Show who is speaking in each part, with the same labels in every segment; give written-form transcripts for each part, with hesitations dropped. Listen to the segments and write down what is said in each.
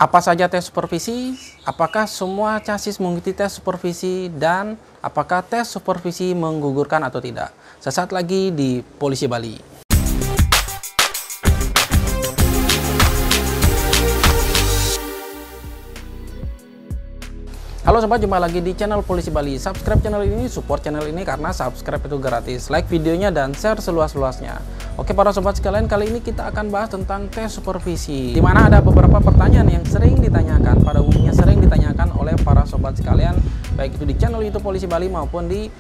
Speaker 1: Apa saja tes supervisi? Apakah semua chassis mengikuti tes supervisi? Dan apakah tes supervisi menggugurkan atau tidak? Sesaat lagi di Polisi Bali. Halo sobat, jumpa lagi di channel Polisi Bali. Subscribe channel ini, support channel ini karena subscribe itu gratis. Like videonya dan share seluas-luasnya. Oke para sobat sekalian, kali ini kita akan bahas tentang tes supervisi, di mana ada beberapa pertanyaan yang sering ditanyakan, pada umumnya sering ditanyakan oleh para sobat sekalian, baik itu di channel YouTube Polisi Bali maupun di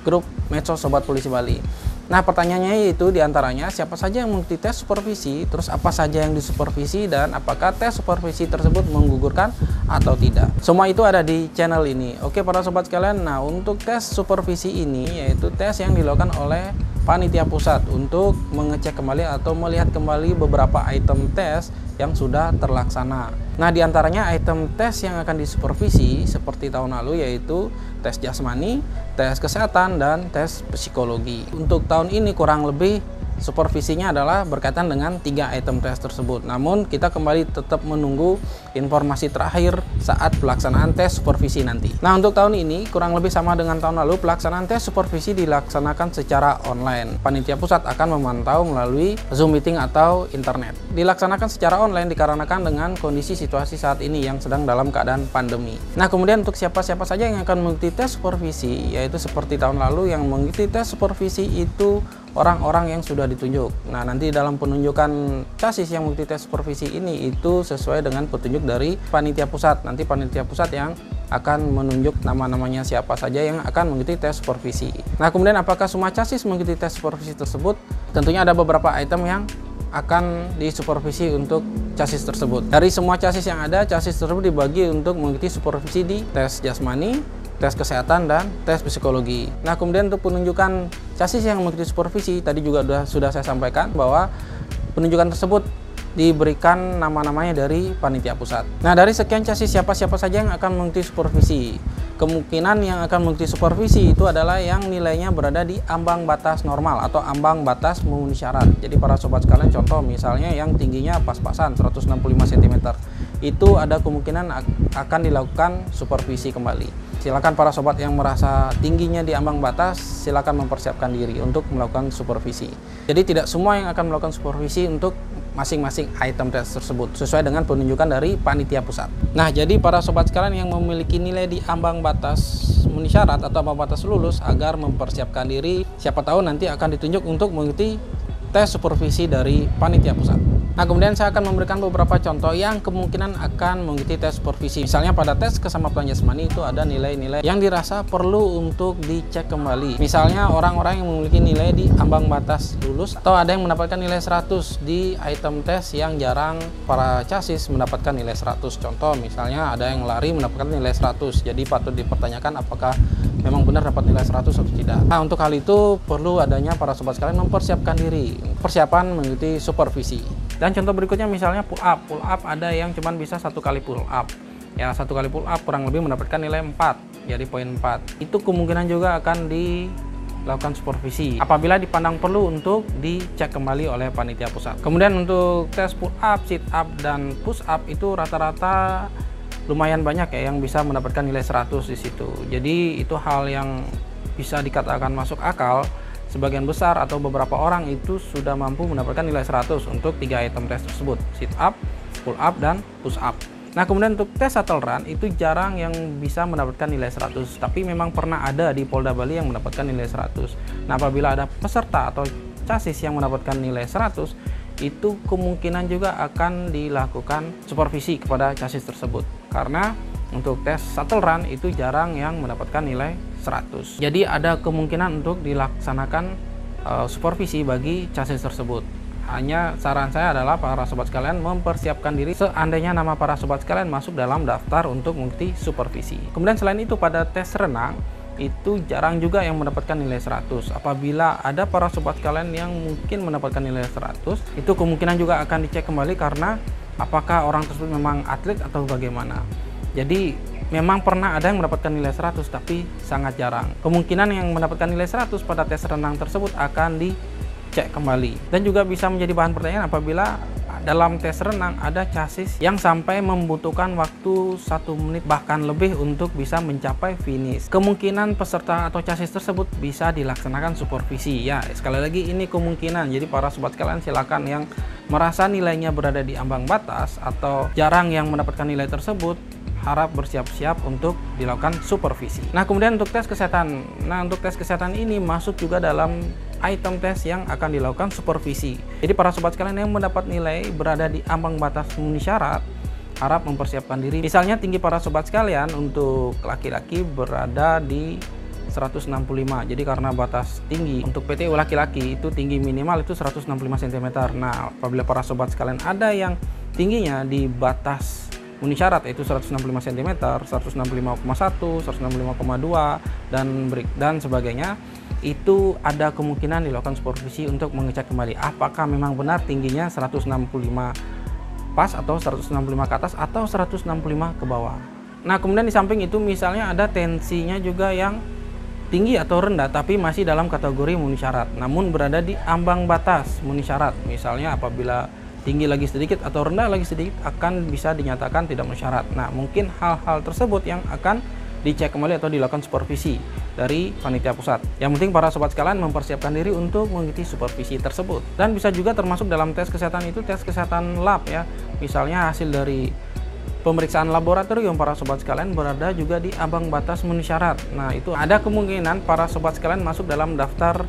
Speaker 1: grup medsos Sobat Polisi Bali. Nah, pertanyaannya yaitu diantaranya siapa saja yang mengikuti tes supervisi, terus apa saja yang disupervisi, dan apakah tes supervisi tersebut menggugurkan atau tidak. Semua itu ada di channel ini. Oke para sobat sekalian, nah untuk tes supervisi ini yaitu tes yang dilakukan oleh panitia pusat untuk mengecek kembali atau melihat kembali beberapa item tes yang sudah terlaksana. Nah, diantaranya item tes yang akan disupervisi seperti tahun lalu yaitu tes jasmani, tes kesehatan, dan tes psikologi. Untuk tahun ini kurang lebih supervisinya adalah berkaitan dengan 3 item tes tersebut. Namun kita kembali tetap menunggu informasi terakhir saat pelaksanaan tes supervisi nanti. Nah, untuk tahun ini kurang lebih sama dengan tahun lalu, pelaksanaan tes supervisi dilaksanakan secara online. Panitia pusat akan memantau melalui Zoom meeting atau internet. Dilaksanakan secara online dikarenakan dengan kondisi situasi saat ini yang sedang dalam keadaan pandemi. Nah, kemudian untuk siapa-siapa saja yang akan mengikuti tes supervisi, yaitu seperti tahun lalu yang mengikuti tes supervisi itu orang-orang yang sudah ditunjuk. Nah, nanti dalam penunjukan chassis yang mengikuti tes supervisi ini itu sesuai dengan petunjuk dari panitia pusat. Nanti panitia pusat yang akan menunjuk nama-namanya siapa saja yang akan mengikuti tes supervisi. Nah, kemudian apakah semua chassis mengikuti tes supervisi tersebut? Tentunya ada beberapa item yang akan disupervisi untuk chassis tersebut. Dari semua chassis yang ada, chassis tersebut dibagi untuk mengikuti supervisi di tes jasmani, tes kesehatan, dan tes psikologi. Nah, kemudian untuk penunjukan chassis yang mengikuti supervisi, tadi juga sudah saya sampaikan bahwa penunjukan tersebut diberikan nama-namanya dari panitia pusat. Nah, dari sekian chassis siapa-siapa saja yang akan mengikuti supervisi? Kemungkinan yang akan mengikuti supervisi itu adalah yang nilainya berada di ambang batas normal atau ambang batas memenuhi syarat. Jadi para sobat sekalian, contoh misalnya yang tingginya pas-pasan 165 cm, itu ada kemungkinan akan dilakukan supervisi kembali. Silakan para sobat yang merasa tingginya di ambang batas, silakan mempersiapkan diri untuk melakukan supervisi. Jadi tidak semua yang akan melakukan supervisi untuk masing-masing item tes tersebut sesuai dengan penunjukan dari panitia pusat. Nah, jadi para sobat sekalian yang memiliki nilai di ambang batas memenuhi syarat atau ambang batas lulus agar mempersiapkan diri, siapa tahu nanti akan ditunjuk untuk mengikuti tes supervisi dari panitia pusat. Nah, kemudian saya akan memberikan beberapa contoh yang kemungkinan akan mengikuti tes supervisi. Misalnya pada tes keselamatan jasmani itu ada nilai-nilai yang dirasa perlu untuk dicek kembali. Misalnya orang-orang yang memiliki nilai di ambang batas lulus atau ada yang mendapatkan nilai 100 di item tes yang jarang para chassis mendapatkan nilai 100. Contoh misalnya ada yang lari mendapatkan nilai 100. Jadi patut dipertanyakan apakah memang benar dapat nilai 100 atau tidak. Nah, untuk hal itu perlu adanya para sobat sekalian mempersiapkan diri, persiapan mengikuti supervisi. Dan contoh berikutnya misalnya pull up. Pull up ada yang cuma bisa 1 kali pull up. Ya, 1 kali pull up kurang lebih mendapatkan nilai 4. Jadi poin 4. Itu kemungkinan juga akan dilakukan supervisi apabila dipandang perlu untuk dicek kembali oleh panitia pusat. Kemudian untuk tes pull up, sit up, dan push up itu rata-rata lumayan banyak ya yang bisa mendapatkan nilai 100 di situ. Jadi itu hal yang bisa dikatakan masuk akal. Sebagian besar atau beberapa orang itu sudah mampu mendapatkan nilai 100 untuk 3 item tes tersebut, sit up, pull up, dan push up. Nah, kemudian untuk tes shuttle run itu jarang yang bisa mendapatkan nilai 100, tapi memang pernah ada di Polda Bali yang mendapatkan nilai 100. Nah, apabila ada peserta atau chassis yang mendapatkan nilai 100, itu kemungkinan juga akan dilakukan supervisi kepada chassis tersebut. Karena untuk tes shuttle run itu jarang yang mendapatkan nilai 100. Jadi ada kemungkinan untuk dilaksanakan supervisi bagi chassis tersebut. Hanya saran saya adalah para sobat sekalian mempersiapkan diri seandainya nama para sobat sekalian masuk dalam daftar untuk mengikuti supervisi. Kemudian selain itu pada tes renang itu jarang juga yang mendapatkan nilai 100. Apabila ada para sobat sekalian yang mungkin mendapatkan nilai 100, itu kemungkinan juga akan dicek kembali karena apakah orang tersebut memang atlet atau bagaimana. Jadi memang pernah ada yang mendapatkan nilai 100 tapi sangat jarang. Kemungkinan yang mendapatkan nilai 100 pada tes renang tersebut akan dicek kembali. Dan juga bisa menjadi bahan pertanyaan apabila dalam tes renang ada chassis yang sampai membutuhkan waktu 1 menit bahkan lebih untuk bisa mencapai finish. Kemungkinan peserta atau chassis tersebut bisa dilaksanakan supervisi. Ya, sekali lagi ini kemungkinan. Jadi para sobat sekalian silakan yang merasa nilainya berada di ambang batas atau jarang yang mendapatkan nilai tersebut, harap bersiap-siap untuk dilakukan supervisi. Nah, kemudian untuk tes kesehatan. Nah, untuk tes kesehatan ini masuk juga dalam item tes yang akan dilakukan supervisi. Jadi para sobat sekalian yang mendapat nilai berada di ambang batas memenuhi syarat, harap mempersiapkan diri. Misalnya tinggi para sobat sekalian untuk laki-laki berada di 165. Jadi karena batas tinggi untuk PTU laki-laki itu tinggi minimal itu 165 cm. Nah, apabila para sobat sekalian ada yang tingginya di batas memenuhi syarat yaitu 165 cm, 165,1, 165,2 dan sebagainya, itu ada kemungkinan dilakukan supervisi untuk mengecek kembali apakah memang benar tingginya 165 pas atau 165 ke atas atau 165 ke bawah. Nah, kemudian di samping itu misalnya ada tensinya juga yang tinggi atau rendah tapi masih dalam kategori memenuhi syarat namun berada di ambang batas memenuhi syarat. Misalnya apabila tinggi lagi sedikit atau rendah lagi sedikit akan bisa dinyatakan tidak memenuhi syarat. Nah, mungkin hal-hal tersebut yang akan dicek kembali atau dilakukan supervisi dari panitia pusat. Yang penting para sobat sekalian mempersiapkan diri untuk mengikuti supervisi tersebut. Dan bisa juga termasuk dalam tes kesehatan itu tes kesehatan lab ya. Misalnya hasil dari pemeriksaan laboratorium para sobat sekalian berada juga di ambang batas memenuhi syarat. Nah, itu ada kemungkinan para sobat sekalian masuk dalam daftar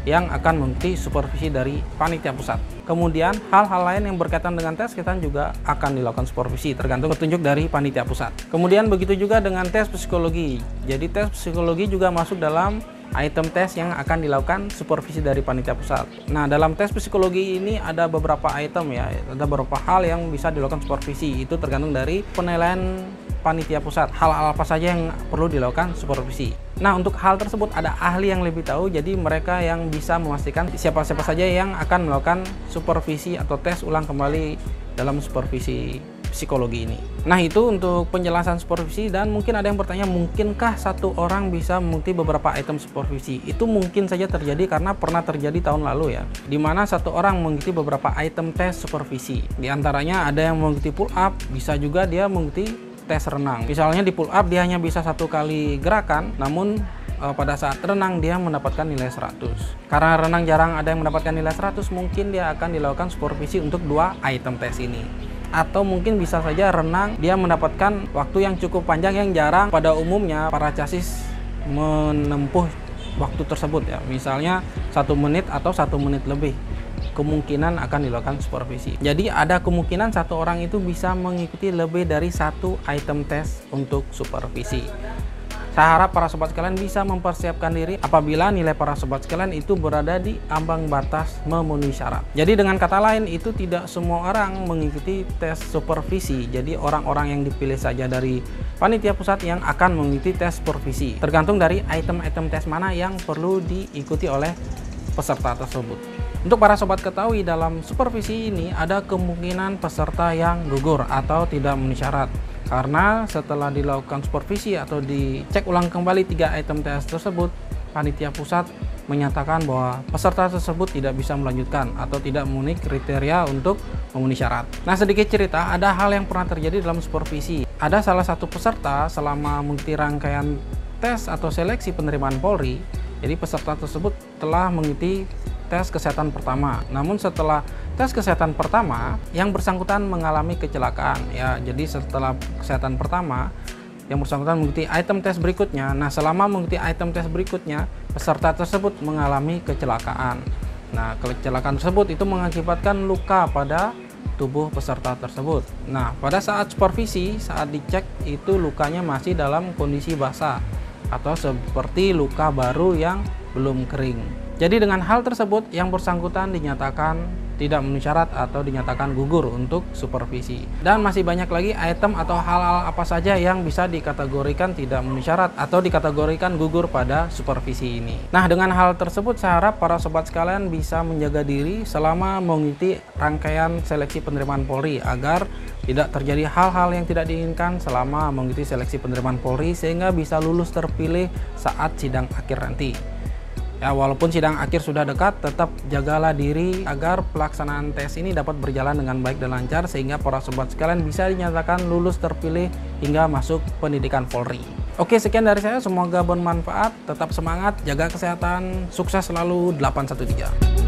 Speaker 1: yang akan mengikuti supervisi dari panitia pusat. Kemudian hal-hal lain yang berkaitan dengan tes kesehatan juga akan dilakukan supervisi tergantung petunjuk dari panitia pusat. Kemudian begitu juga dengan tes psikologi. Jadi tes psikologi juga masuk dalam item tes yang akan dilakukan supervisi dari panitia pusat. Nah, dalam tes psikologi ini ada beberapa item ya, ada beberapa hal yang bisa dilakukan supervisi. Itu tergantung dari penilaian panitia pusat. Hal-hal apa saja yang perlu dilakukan supervisi. Nah, untuk hal tersebut ada ahli yang lebih tahu, jadi mereka yang bisa memastikan siapa-siapa saja yang akan melakukan supervisi atau tes ulang kembali dalam supervisi psikologi ini. Nah, itu untuk penjelasan supervisi. Dan mungkin ada yang bertanya, mungkinkah satu orang bisa mengikuti beberapa item supervisi? Itu mungkin saja terjadi karena pernah terjadi tahun lalu ya, di mana satu orang mengikuti beberapa item tes supervisi. Di antaranya ada yang mengikuti pull up, bisa juga dia mengikuti tes renang. Misalnya di pull up dia hanya bisa 1 kali gerakan, namun pada saat renang dia mendapatkan nilai 100. Karena renang jarang ada yang mendapatkan nilai 100, mungkin dia akan dilakukan supervisi untuk 2 item tes ini. Atau mungkin bisa saja renang dia mendapatkan waktu yang cukup panjang yang jarang pada umumnya para chassis menempuh waktu tersebut ya. Misalnya 1 menit atau 1 menit lebih. Kemungkinan akan dilakukan supervisi. Jadi ada kemungkinan satu orang itu bisa mengikuti lebih dari 1 item tes untuk supervisi. Saya harap para sobat sekalian bisa mempersiapkan diri apabila nilai para sobat sekalian itu berada di ambang batas memenuhi syarat. Jadi dengan kata lain, itu tidak semua orang mengikuti tes supervisi. Jadi orang-orang yang dipilih saja dari panitia pusat yang akan mengikuti tes supervisi. Tergantung dari item-item tes mana yang perlu diikuti oleh peserta tersebut. Untuk para sobat ketahui, dalam supervisi ini ada kemungkinan peserta yang gugur atau tidak memenuhi syarat. Karena setelah dilakukan supervisi atau dicek ulang kembali 3 item tes tersebut, panitia pusat menyatakan bahwa peserta tersebut tidak bisa melanjutkan atau tidak memenuhi kriteria untuk memenuhi syarat. Nah, sedikit cerita, ada hal yang pernah terjadi dalam supervisi. Ada salah satu peserta selama mengikuti rangkaian tes atau seleksi penerimaan Polri, jadi peserta tersebut telah mengikuti tes kesehatan pertama. Namun setelah tes kesehatan pertama, yang bersangkutan mengalami kecelakaan ya. Jadi setelah kesehatan pertama, yang bersangkutan mengikuti item tes berikutnya. Nah, selama mengikuti item tes berikutnya, peserta tersebut mengalami kecelakaan. Nah, kecelakaan tersebut itu mengakibatkan luka pada tubuh peserta tersebut. Nah, pada saat supervisi, saat dicek itu lukanya masih dalam kondisi basah atau seperti luka baru yang belum kering. Jadi dengan hal tersebut yang bersangkutan dinyatakan tidak memenuhi syarat atau dinyatakan gugur untuk supervisi. Dan masih banyak lagi item atau hal-hal apa saja yang bisa dikategorikan tidak memenuhi syarat atau dikategorikan gugur pada supervisi ini. Nah, dengan hal tersebut saya harap para sobat sekalian bisa menjaga diri selama mengikuti rangkaian seleksi penerimaan Polri agar tidak terjadi hal-hal yang tidak diinginkan selama mengikuti seleksi penerimaan Polri sehingga bisa lulus terpilih saat sidang akhir nanti. Ya, walaupun sidang akhir sudah dekat, tetap jagalah diri agar pelaksanaan tes ini dapat berjalan dengan baik dan lancar sehingga para sobat sekalian bisa dinyatakan lulus terpilih hingga masuk pendidikan Polri. Oke, sekian dari saya, semoga bermanfaat, tetap semangat, jaga kesehatan, sukses selalu 813.